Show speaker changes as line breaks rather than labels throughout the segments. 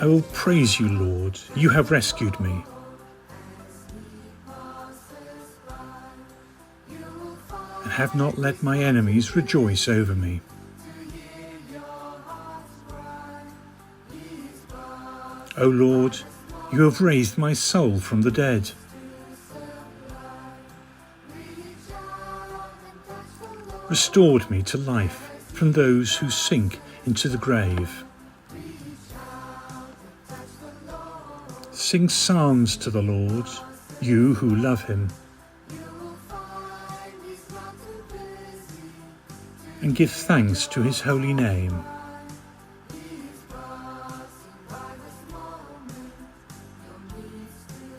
I will praise you, Lord. You have rescued me. And have not let my enemies rejoice over me. O Lord, you have raised my soul from the dead. Restored me to life from those who sink into the grave. Sing psalms to the Lord, you who love him. And give thanks to his holy name.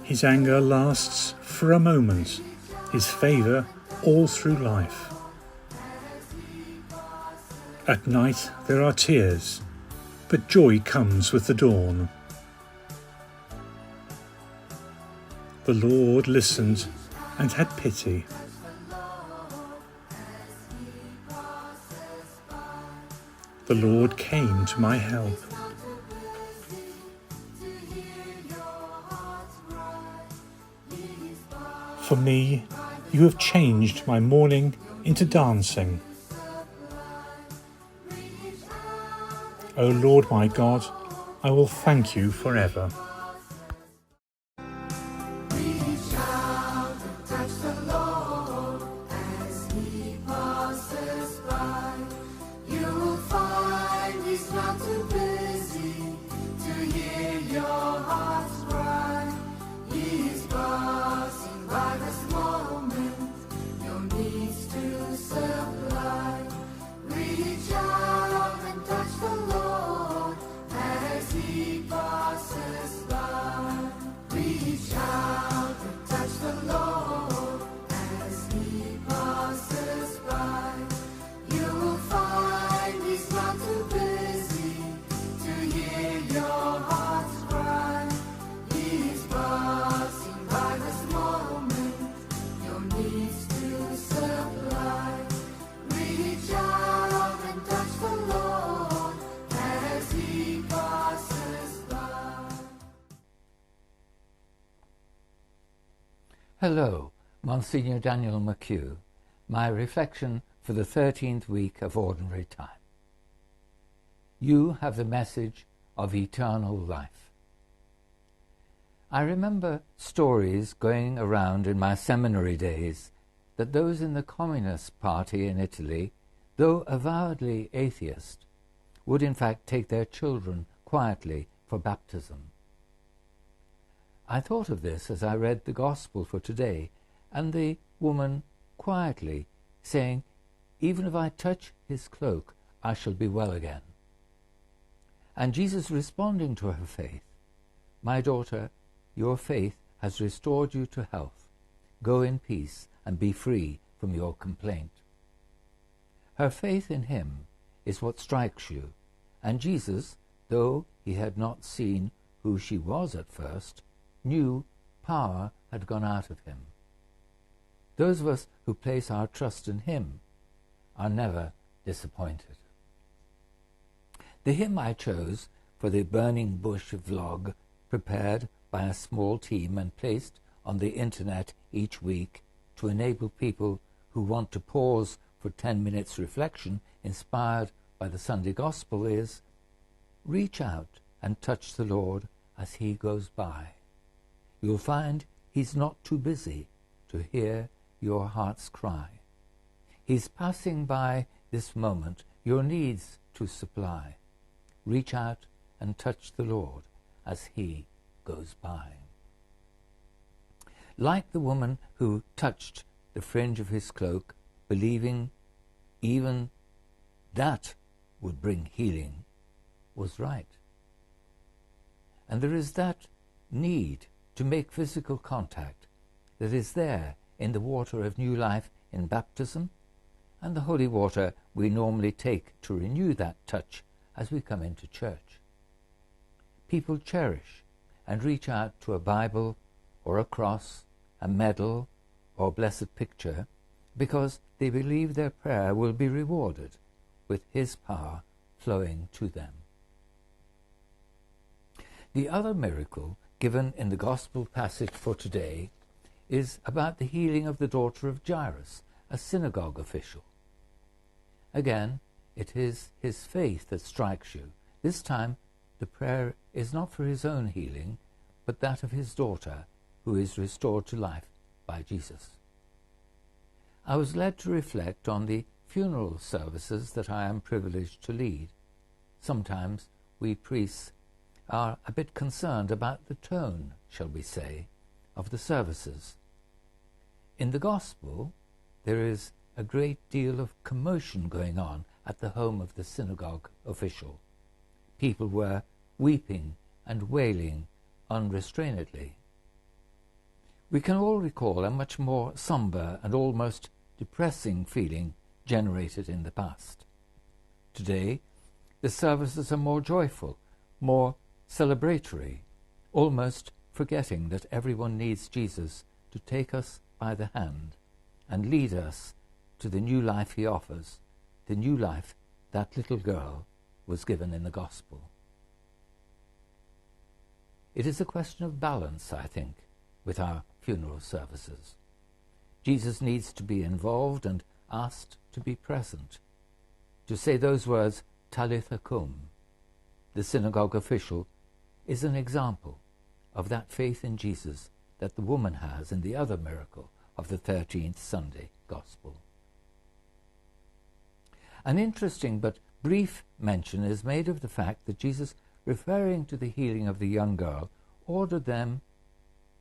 His anger lasts for a moment, his favour all through life. At night there are tears, but joy comes with the dawn. The Lord listened and had pity. The Lord came to my help. For me, you have changed my mourning into dancing. O Lord my God, I will thank you forever.
Hello, Monsignor Daniel McHugh, my reflection for the 13th week of Ordinary Time. You have the message of eternal life. I remember stories going around in my seminary days that those in the Communist Party in Italy, though avowedly atheist, would in fact take their children quietly for baptism. I thought of this as I read the Gospel for today, and the woman quietly saying, "Even if I touch his cloak, I shall be well again." And Jesus responding to her faith, "My daughter, your faith has restored you to health. Go in peace and be free from your complaint." Her faith in him is what strikes you, and Jesus, though he had not seen who she was at first, knew power had gone out of him. Those of us who place our trust in him are never disappointed. The hymn I chose for the Burning Bush vlog, prepared by a small team and placed on the internet each week to enable people who want to pause for 10 minutes reflection inspired by the Sunday Gospel, is "Reach out and touch the Lord as he goes by. You'll find he's not too busy to hear your heart's cry. He's passing by this moment, your needs to supply. Reach out and touch the Lord as he goes by." Like the woman who touched the fringe of his cloak, believing even that would bring healing, was right. And there is that need to make physical contact that is there in the water of new life in baptism and the holy water we normally take to renew that touch as we come into church. People cherish and reach out to a Bible or a cross, a medal or blessed picture because they believe their prayer will be rewarded with his power flowing to them. The other miracle given in the Gospel passage for today is about the healing of the daughter of Jairus, a synagogue official. Again, it is his faith that strikes you. This time, the prayer is not for his own healing, but that of his daughter, who is restored to life by Jesus. I was led to reflect on the funeral services that I am privileged to lead. Sometimes we priests are a bit concerned about the tone, shall we say, of the services. In the Gospel, there is a great deal of commotion going on at the home of the synagogue official. People were weeping and wailing unrestrainedly. We can all recall a much more sombre and almost depressing feeling generated in the past. Today, the services are more joyful, more celebratory, almost forgetting that everyone needs Jesus to take us by the hand and lead us to the new life he offers, the new life that little girl was given in the Gospel. It is a question of balance, I think, with our funeral services. Jesus needs to be involved and asked to be present, to say those words, Talitha cum. The synagogue official is an example of that faith in Jesus that the woman has in the other miracle of the 13th Sunday Gospel. An interesting but brief mention is made of the fact that Jesus, referring to the healing of the young girl, ordered them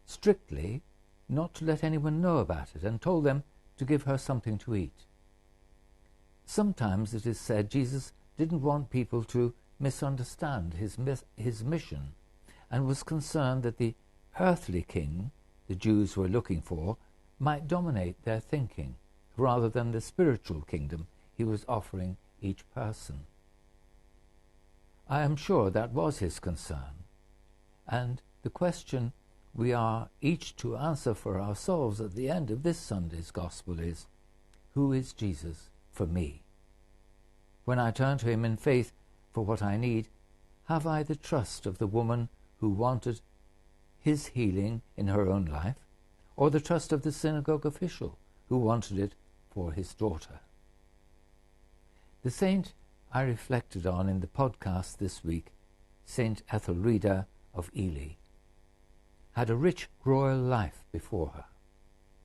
strictly not to let anyone know about it and told them to give her something to eat. Sometimes it is said Jesus didn't want people to misunderstand his mission and was concerned that the earthly king the Jews were looking for might dominate their thinking rather than the spiritual kingdom he was offering each person. I am sure that was his concern, and the question we are each to answer for ourselves at the end of this Sunday's Gospel is, who is Jesus for me? When I turn to him in faith for what I need, have I the trust of the woman who wanted his healing in her own life, or the trust of the synagogue official who wanted it for his daughter? The saint I reflected on in the podcast this week, Saint Ethelreda of Ely, had a rich royal life before her,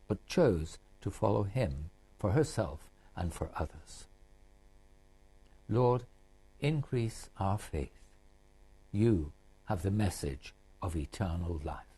but chose to follow him for herself and for others. Lord, increase our faith. You have the message of eternal life.